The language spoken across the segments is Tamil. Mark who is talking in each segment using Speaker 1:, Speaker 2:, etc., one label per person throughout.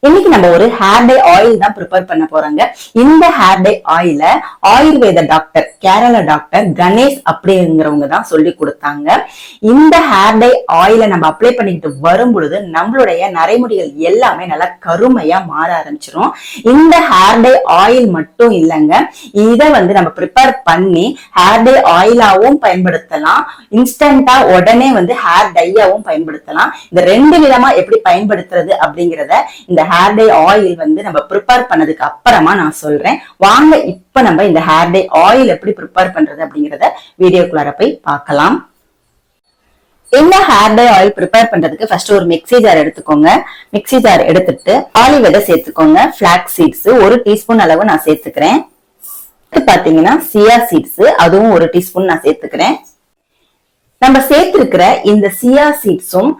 Speaker 1: இன்னைக்கு நம்ம ஒரு ஹேர் டை ஆயில் தான் ப்ரிப்பேர் பண்ண போறாங்க. இந்த ஹேர் டை ஆயில ஆயுர்வேத டாக்டர், கேரளா டாக்டர் கணேஷ் அப்படிங்கிறவங்க தான் சொல்லி கொடுத்தாங்க. இந்த ஹேர் டை ஆயில நம்ம அப்ளை பண்ணிட்டு வரும் பொழுது நம்மளுடைய நரைமுடிகள் எல்லாமே நல்லா கருமையா மாற ஆரம்பிச்சிரும். இந்த ஹேர் டை ஆயில் மட்டும் இல்லைங்க, இதை நம்ம ப்ரிப்பேர் பண்ணி ஹேர் டை ஆயிலாவும் பயன்படுத்தலாம், இன்ஸ்டன்டா உடனே ஹேர் டையாவும் பயன்படுத்தலாம். இந்த ரெண்டு விதமா எப்படி பயன்படுத்துறது அப்படிங்கறத இந்த ஹேர் டை ஆயில் நம்ம ப்ரிப்பேர் பண்ணதுக்கு அப்புறமா நான் சொல்றேன். வாங்க இப்ப நம்ம இந்த ஹேர் டை ஆயில் எப்படி ப்ரிப்பேர் பண்றது அப்படிங்கறத வீடியோக்குள்ளார போய் பார்க்கலாம். இந்த ஹேர் டை ஆயில் ப்ரிப்பேர் பண்றதுக்கு ஃபர்ஸ்ட் ஒரு மிக்ஸி ஜார் எடுத்துக்கோங்க. மிக்ஸி ஜார் எடுத்துட்டு ஆலிவ் விதை சேர்த்துக்கோங்க. ஃபிளாக்ஸ் சீட்ஸ் 1 டீஸ்பூன் அளவு நான் சேர்த்துக்கிறேன். பாத்தீங்கன்னா சியா சீட்ஸ் அதுவும் 1 டீஸ்பூன் நான் சேர்த்துக்கிறேன். நம்ம சேர்த்திருக்கிற இந்த சியா சீட்ஸும்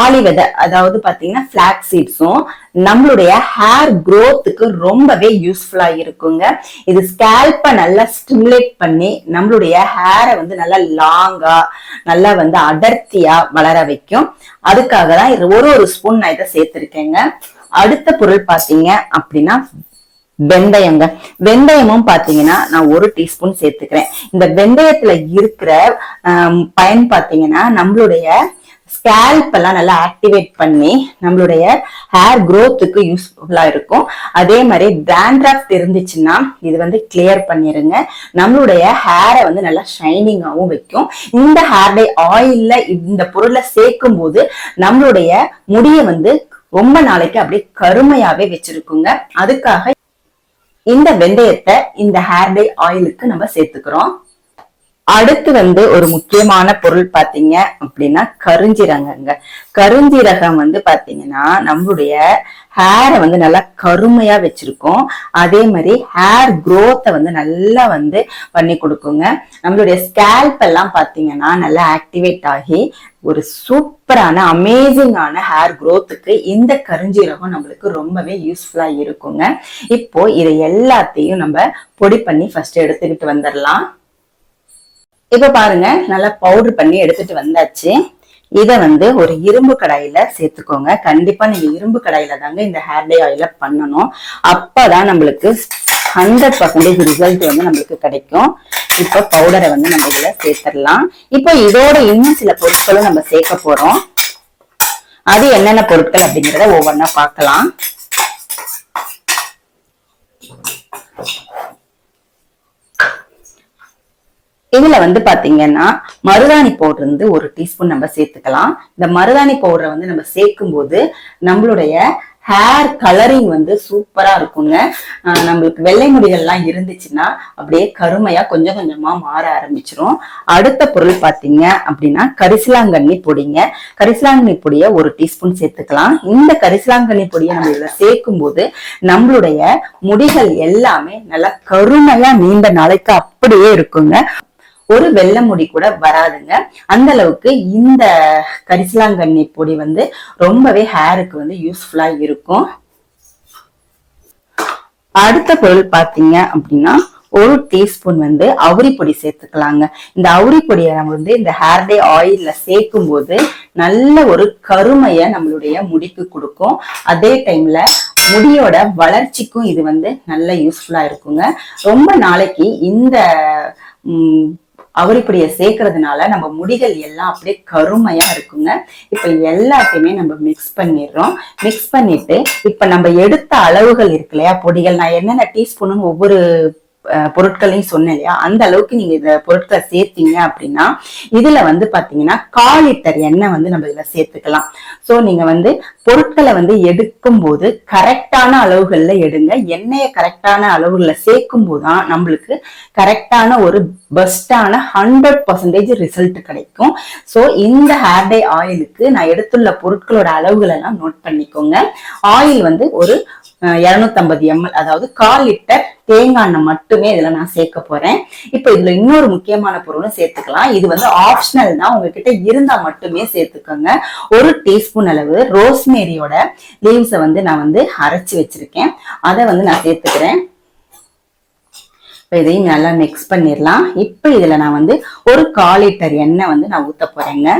Speaker 1: ஆலிவ் விதை அதாவது பாத்தீங்கன்னா ஃபிளாக்ஸ் சீட்ஸும் நம்மளுடைய ஹேர் growthக்கு ரொம்பவே யூஸ்ஃபுல்லா இருக்குங்க. இது ஸ்கேல்ப நல்லா ஸ்டிமுலேட் பண்ணி நம்மளுடைய ஹேரை நல்லா லாங்கா நல்லா அடர்த்தியா வளர வைக்கும். அதுக்காக தான் ஒரு ஸ்பூன் நான் இதை சேர்த்திருக்கேங்க. அடுத்த பொருள் பாத்தீங்க அப்படின்னா வெந்தயங்க. வெந்தயமும் பாத்தீங்கன்னா நான் 1 டீஸ்பூன் சேர்த்துக்கிறேன். இந்த வெந்தயத்துல இருக்கிற பயன் பாத்தீங்கன்னா நம்மளுடைய ஸ்கேல்ப் எல்லாம் நல்லா ஆக்டிவேட் பண்ணி நம்மளுடைய ஹேர் growthக்கு யூஸ்ஃபுல்லா இருக்கும். அதே மாதிரி டேண்ட்ரஃப் இருந்துச்சுன்னா இது கிளியர் பண்ணிருங்க. நம்மளுடைய ஹேரை நல்லா ஷைனிங்காவும் வைக்கும். இந்த ஹேர் டை ஆயில்ல இந்த பொருளை சேர்க்கும் போது நம்மளுடைய முடிய ரொம்ப நாளைக்கு அப்படியே கருமையாவே வச்சிருக்குங்க. அதுக்காக இந்த வெந்தயத்தை இந்த ஹேர் டை ஆயிலுக்கு நம்ம சேர்த்துக்கிறோம். அடுத்து ஒரு முக்கியமான பொருள் பாத்தீங்க அப்படின்னா கருஞ்சீரகங்க. கருஞ்சீரகம் பாத்தீங்கன்னா நம்மளுடைய ஹேரை நல்லா கருமையா வச்சிருக்கோம். அதே மாதிரி ஹேர் growth நல்லா பண்ணி கொடுக்குங்க. நம்மளுடைய ஸ்கேல்ப் எல்லாம் பாத்தீங்கன்னா நல்லா ஆக்டிவேட் ஆகி ஒரு சூப்பரான அமேசிங்கான ஹேர் growthக்கு இந்த கருஞ்சீரகம் நம்மளுக்கு ரொம்பவே யூஸ்ஃபுல்லா இருக்குங்க. இப்போ இதை எல்லாத்தையும் நம்ம பொடி பண்ணி ஃபர்ஸ்ட் எடுத்துக்கிட்டு வந்துடலாம். இப்ப பாருங்க, நல்லா பவுடர் பண்ணி எடுத்துட்டு வந்தாச்சு. இத ஒரு இரும்பு கடாயில சேர்த்துக்கோங்க. கண்டிப்பா நீங்க இரும்பு கடாயில தாங்க இந்த ஹேர் டை ஆயில பண்ணணும். அப்பதான் நம்மளுக்கு 100% ரிசல்ட் நம்மளுக்கு கிடைக்கும். இப்ப பவுடரை நம்ம இதுல சேர்த்துடலாம். இப்ப இதோட இன்னும் சில பொருட்களும் நம்ம சேர்க்க போறோம். அது என்னென்ன பொருட்கள் அப்படிங்கறத ஒவ்வொன்னா பார்க்கலாம். இதுல பாத்தீங்கன்னா மருதாணி பவுடர் 1 டீஸ்பூன் நம்ம சேர்த்துக்கலாம். இந்த மருதாணி பவுடரை நம்ம சேர்க்கும் போது நம்மளுடைய ஹேர் கலரிங் சூப்பரா இருக்குங்க. நம்மளுக்கு வெள்ளை முடிகள் எல்லாம் இருந்துச்சுன்னா அப்படியே கருமையா கொஞ்சம் கொஞ்சமா மாற ஆரம்பிச்சிரும். அடுத்த பொருள் பாத்தீங்க அப்படின்னா கரிசலாங்கண்ணி பொடிங்க. கரிசலாங்கண்ணி பொடியை 1 டீஸ்பூன் சேர்த்துக்கலாம். இந்த கரிசலாங்கண்ணி பொடியை நம்ம இதுல சேர்க்கும் போது நம்மளுடைய முடிகள் எல்லாமே நல்லா கருமையா நீண்ட நாளைக்கு அப்படியே இருக்குங்க. ஒரு வெள்ளை முடி கூட வராதுங்க. அந்த அளவுக்கு இந்த கரிசலாங்கண்ணி பொடி ரொம்பவே ஹேருக்கு யூஸ்ஃபுல்லா இருக்கும். அடுத்த பொருள் பாத்தீங்க அப்படின்னா 1 டீஸ்பூன் அவுரி பொடி சேர்த்துக்கலாங்க. இந்த அவுரி பொடியை நம்ம இந்த ஹேர் டை ஆயில்ல சேர்க்கும் போது நல்ல ஒரு கருமைய நம்மளுடைய முடிக்கு கொடுக்கும். அதே டைம்ல முடியோட வளர்ச்சிக்கும் இது நல்ல யூஸ்ஃபுல்லா இருக்குங்க. ரொம்ப நாளைக்கு இந்த அவரிப்படியை சேர்க்கறதுனால நம்ம முடிகள் எல்லாம் அப்படியே கருமையா இருக்குங்க. இப்ப எல்லாத்தையுமே நம்ம மிக்ஸ் பண்ணிடுறோம். மிக்ஸ் பண்ணிட்டு இப்ப நம்ம எடுத்த அளவுகள் இருக்கு இல்லையா பொடிகள், நான் என்னென்ன டீஸ்பூன் ஒவ்வொரு பொருட்களையும் சொன்னேன் இல்லையா, அந்த அளவுக்கு நீங்க இந்த பொருட்களை சேர்த்தீங்க அப்படின்னா இதுல பாத்தீங்கன்னா 1/4 லிட்டர் எண்ணெய் நம்ம இதுல சேர்த்துக்கலாம். சோ நீங்க பொருட்களை எடுக்கும் போது கரெக்டான அளவுகள்ல எடுங்க. எண்ணெயை கரெக்டான அளவுகள்ல சேர்க்கும் போதுதான் நம்மளுக்கு கரெக்டான ஒரு பெஸ்டான 100% ரிசல்ட் கிடைக்கும். சோ இந்த ஹேர் டை ஆயிலுக்கு நான் எடுத்துள்ள பொருட்களோட அளவுகள் எல்லாம் நோட் பண்ணிக்கோங்க. ஆயில் ஒரு 250 ml அதாவது 1/4 லிட்டர் தேங்காய் எண்ணெய் மட்டுமே இதுல நான் சேர்க்க போறேன். இப்ப இதுல இன்னொரு முக்கியமான பொருளும் சேர்த்துக்கலாம். இது ஆப்ஷனல் தான், உங்ககிட்ட இருந்தா மட்டுமே சேர்த்துக்கோங்க. 1 டீஸ்பூன் அளவு ரோஸ்மேரியோட லீவ்ஸை நான் அரைச்சு வச்சிருக்கேன். அதை நான் சேர்த்துக்கிறேன். இதையும் நல்லா மிக்ஸ் பண்ணிடலாம். இப்ப இதுல நான் ஒரு 1/4 லிட்டர் எண்ணெய் நான் ஊத்த போறேங்க.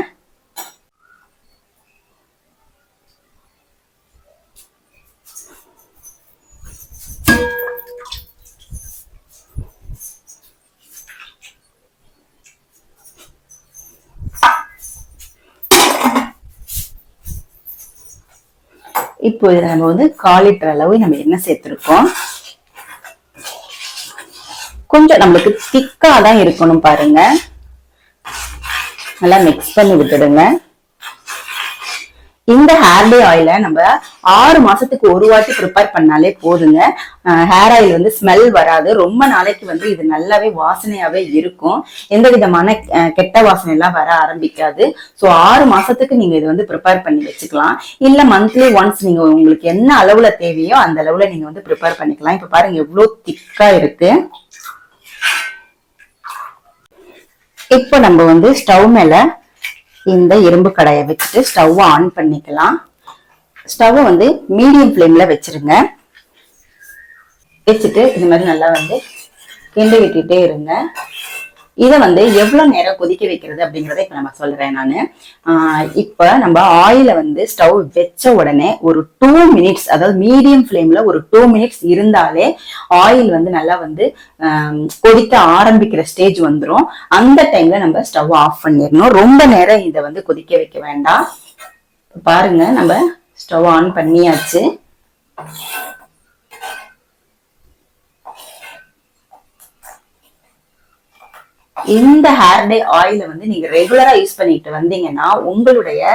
Speaker 1: இப்போ இதுல நம்ம வந்து 1/4 லிட்டர் அளவு நம்ம எண்ணெய் சேர்த்திருக்கோம். கொஞ்சம் நம்மளுக்கு திக்கா தான் இருக்கணும் பாருங்க. நல்லா மிக்ஸ் பண்ணி விட்டுடுங்க. இந்த ஹேர் டே ஆயில நம்ம 6 மாசத்துக்கு ஒரு வாட்டி ப்ரிப்பேர் பண்ணாலே போதுங்க. ஹேர் ஆயில் வந்து ஸ்மெல் வராது. ரொம்ப நாளைக்கு வந்து இது நல்லாவே வாசனையாவே இருக்கும். எந்த விதமான கெட்ட வாசனை எல்லாம் வர ஆரம்பிக்காது. ஸோ 6 மாசத்துக்கு நீங்க இது வந்து ப்ரிப்பேர் பண்ணி வச்சுக்கலாம். இல்ல மந்த்லி ஒன்ஸ் நீங்க உங்களுக்கு என்ன அளவுல தேவையோ அந்த அளவுல நீங்க வந்து ப்ரிப்பேர் பண்ணிக்கலாம். இப்ப பாருங்க எவ்வளவு திக்கா இருக்கு. இப்போ நம்ம வந்து ஸ்டவ் மேல இந்த இரும்பு கடாயை வச்சுட்டு ஸ்டவ் ஆன் பண்ணிக்கலாம். ஸ்டவ் வந்து மீடியம் ஃப்ளேம்ல வச்சிருங்க. வச்சுட்டு இது மாதிரி நல்லா வந்து கிண்டி விட்டுட்டே இருங்க. இதை வந்து எவ்வளவு நேரம் கொதிக்க வைக்கிறது அப்படிங்கறத இப்ப நம்ம சொல்றேன் நானு. இப்ப நம்ம ஆயில வந்து ஸ்டவ் வச்ச உடனே ஒரு 2 மினிட்ஸ், அதாவது மீடியம் ஃப்ளேம்ல ஒரு 2 மினிட்ஸ் இருந்தாலே ஆயில் வந்து நல்லா வந்து கொதிக்க ஆரம்பிக்கிற ஸ்டேஜ் வந்துடும். அந்த டைம்ல நம்ம ஸ்டவ் ஆஃப் பண்ணிடணும். ரொம்ப நேரம் இதை வந்து கொதிக்க வைக்க வேண்டாம். பாருங்க நம்ம ஸ்டவ் ஆன் பண்ணியாச்சு. இந்த ஹேர் டே ஆயில வந்து நீங்க ரெகுலரா யூஸ் பண்ணிட்டு வந்தீங்கன்னா உங்களுடைய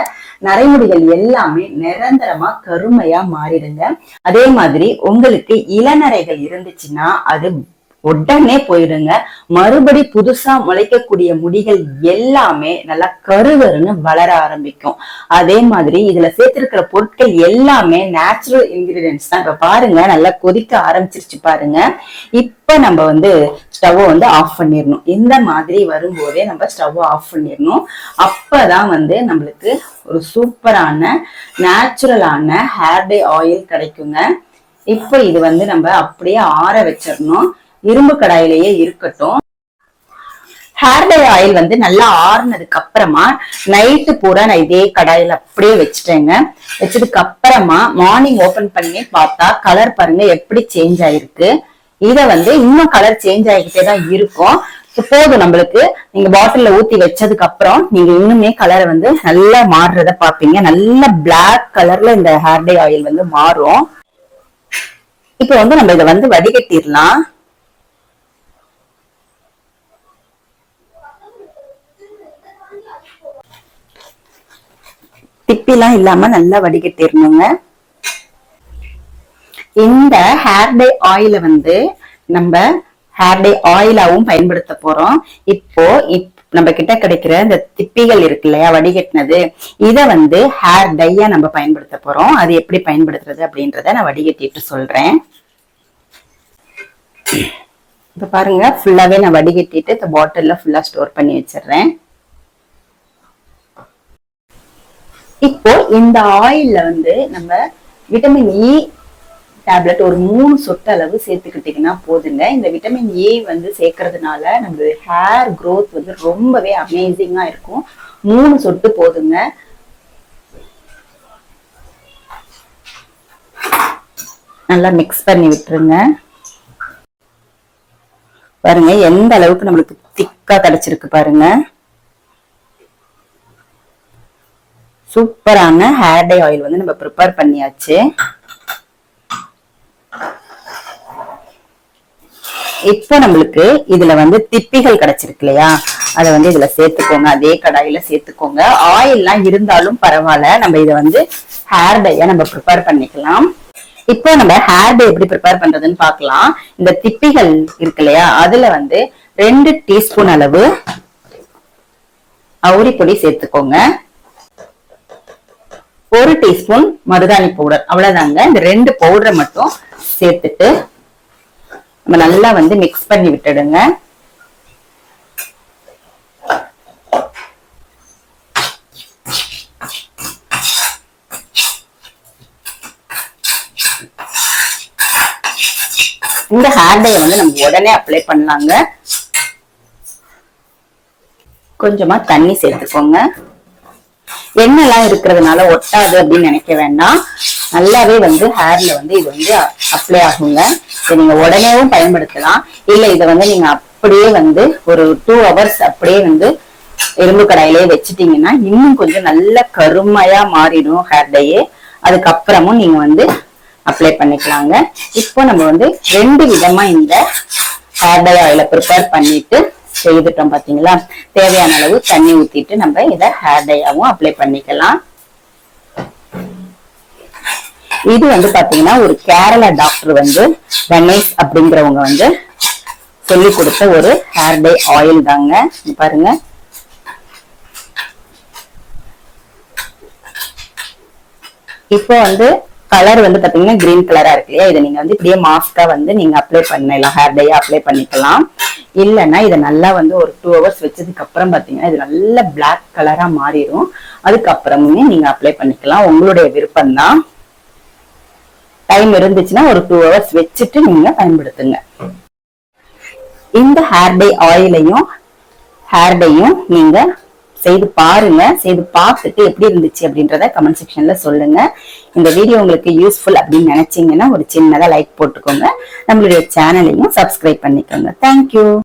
Speaker 1: நரைமுடிகள் எல்லாமே நிரந்தரமா கருமையா மாறிடுங்க. அதே மாதிரி உங்களுக்கு இளநரைகள் இருந்துச்சுன்னா அது உடனே போயிடுங்க. மறுபடி புதுசா முளைக்கக்கூடிய முடிகள் எல்லாமே நல்லா கருவருன்னு வளர ஆரம்பிக்கும். அதே மாதிரி இதுல சேர்த்திருக்கிற பொருட்கள் எல்லாமே நேச்சுரல் இன்கிரீடியன்ஸ் தான். இப்ப பாருங்க நல்லா கொதிக்க ஆரம்பிச்சிருச்சு பாருங்க. இப்ப நம்ம வந்து ஸ்டவ் வந்து ஆஃப் பண்ணிடணும். இந்த மாதிரி வரும்போதே நம்ம ஸ்டவ் ஆஃப் பண்ணிடணும். அப்பதான் வந்து நம்மளுக்கு ஒரு சூப்பரான நேச்சுரலான ஹேர் டே ஆயில் கிடைக்குங்க. இப்ப இது வந்து நம்ம அப்படியே ஆற வச்சிடணும். இரும்பு கடாயிலேயே இருக்கட்டும். ஹேர் டை ஆயில் வந்து நல்லா ஆறுனதுக்கு அப்புறமா நைட்டு பூரா நான் இதே கடாயில அப்படியே வச்சுட்டேங்க. வச்சதுக்கு அப்புறமா மார்னிங் ஓபன் பண்ணி பார்த்தா கலர் பாருங்க எப்படி சேஞ்ச் ஆயிருக்கு. இத வந்து இன்னும் கலர் சேஞ்ச் ஆகிக்கிட்டே தான் இருக்கும். போதும் நம்மளுக்கு. நீங்க பாட்டில்ல ஊத்தி வச்சதுக்கு அப்புறம் நீங்க இன்னுமே கலரை வந்து நல்லா மாறுறத பாப்பீங்க. நல்ல பிளாக் கலர்ல இந்த ஹேர் டை ஆயில் வந்து மாறும். இப்ப வந்து நம்ம இதை வந்து வடிகட்டிடலாம். திப்பிலாம் இல்லாம நல்லா வடிகட்டிடணுங்க. இந்த ஹேர் டை ஆயில வந்து நம்ம ஹேர் டை ஆயிலாவும் பயன்படுத்த போறோம். இப்போ நம்ம கிட்ட கிடைக்கிற இந்த திப்பிகள் இருக்கு இல்லையா வடிகட்டினது, இத வந்து ஹேர் டையா நம்ம பயன்படுத்த போறோம். அது எப்படி பயன்படுத்துறது அப்படின்றத நான் வடிகட்டிட்டு சொல்றேன். இப்ப பாருங்க ஃபுல்லாவே நான் வடிகட்டிட்டு இந்த பாட்டில்ல ஃபுல்லா ஸ்டோர் பண்ணி வச்சிடுறேன். இப்போ இந்த ஆயில்ல வந்து நம்ம விட்டமின் இ டேப்லெட் ஒரு 3 சொட்டு அளவு சேர்த்துக்கிட்டீங்கன்னா போதுங்க. இந்த விட்டமின் ஏ வந்து சேர்க்கறதுனால நம்ம ஹேர் growth வந்து ரொம்பவே அமேசிங்கா இருக்கும். 3 சொட்டு போதுங்க. நல்லா மிக்ஸ் பண்ணி விட்டுருங்க. பாருங்க எந்த அளவுக்கு நம்மளுக்கு திக்கா கிடைச்சிருக்கு பாருங்க. சூப்பரான ஹேர் டை ஆயில் வந்து நம்ம ப்ரிப்பேர் பண்ணியாச்சு. இப்போ நம்மளுக்கு இதுல வந்து திப்பிகள் கிடைச்சிருக்கு இல்லையா, அதை வந்து இதுல சேர்த்துக்கோங்க. அதே கடாயில சேர்த்துக்கோங்க. ஆயில்லாம் இருந்தாலும் பரவாயில்ல, நம்ம இதை வந்து ஹேர் டையா நம்ம ப்ரிப்பேர் பண்ணிக்கலாம். இப்போ நம்ம ஹேர் டை எப்படி ப்ரிப்பேர் பண்றதுன்னு பார்க்கலாம். இந்த திப்பிகள் இருக்கு இல்லையா, அதுல வந்து 2 டீஸ்பூன் அளவு அவுரி பொடி சேர்த்துக்கோங்க. 1 டீஸ்பூன் மருதாணி பவுடர். அவ்வளவுதாங்க. இந்த 2 பவுடரை மட்டும் சேர்த்துட்டு நம்ம நல்லா வந்து மிக்ஸ் பண்ணி விட்டுடுங்க. இந்த ஹேர் டையை வந்து நம்ம உடனே அப்ளை பண்ணலாங்க. கொஞ்சமா தண்ணி சேர்த்துக்கோங்க. எண்ணெய்லாம் இருக்கிறதுனால ஒட்டாது அப்படின்னு நினைக்க வேண்டாம். நல்லாவே வந்து ஹேர்ல வந்து இது வந்து அப்ளை ஆகுங்க. இதை நீங்க உடனேவும் பயன்படுத்தலாம். இல்ல இதை வந்து நீங்க அப்படியே வந்து ஒரு 2 ஹவர்ஸ் அப்படியே வந்து இரும்பு கடாயிலே வச்சுட்டீங்கன்னா இன்னும் கொஞ்சம் நல்ல கருமையா மாறிடும் ஹேர் டையே. அதுக்கப்புறமும் நீங்க வந்து அப்ளை பண்ணிக்கலாங்க. இப்போ நம்ம வந்து 2 விதமா இந்த ஹேர் டை ஆயில ப்ரிப்பேர் பண்ணிட்டு செய்துட்டோம் பாத்தீங்களா. தேவையான அளவு தண்ணி ஊத்திட்டு நம்ம இதை ஹேர் டையாவும் அப்ளை பண்ணிக்கலாம். இது வந்து பாத்தீங்கன்னா ஒரு கேரளா டாக்டர் வந்து கணேஷ் அப்படிங்கிறவங்க வந்து சொல்லி கொடுத்த ஒரு ஹேர் டை ஆயில் தாங்க. பாருங்க, இப்போ வந்து கலர் வந்து பாத்தீங்கன்னா கிரீன் கலரா இருக்கு இல்லையா, இதை நீங்க வந்து இப்படியே மாஸ்கா வந்து நீங்க அப்ளை பண்ணலாம், ஹேர் டையா அப்ளை பண்ணிக்கலாம். இல்லைன்னா இதை நல்லா வந்து ஒரு 2 hours வச்சதுக்கு அப்புறம் பாத்தீங்கன்னா இது நல்ல பிளாக் கலரா மாறிடும். அதுக்கப்புறமே நீங்க அப்ளை பண்ணிக்கலாம், உங்களுடைய விருப்பம் தான். டைம் இருந்துச்சுன்னா ஒரு 2 hours வச்சுட்டு நீங்க பயன்படுத்துங்க. இந்த ஹேர் டை ஆயிலையும் ஹேர் டையும் நீங்க செய்து பாருங்க. செய்து பார்த்துட்டு எப்படி இருந்துச்சு அப்படின்றத கமெண்ட் செக்ஷன்ல சொல்லுங்க. இந்த வீடியோ உங்களுக்கு யூஸ்ஃபுல் அப்படின்னு நினைச்சீங்கன்னா ஒரு சின்னதா லைக் போட்டுக்கோங்க. நம்மளுடைய சேனலையும் சப்ஸ்கிரைப் பண்ணிக்கோங்க. தேங்க்யூ.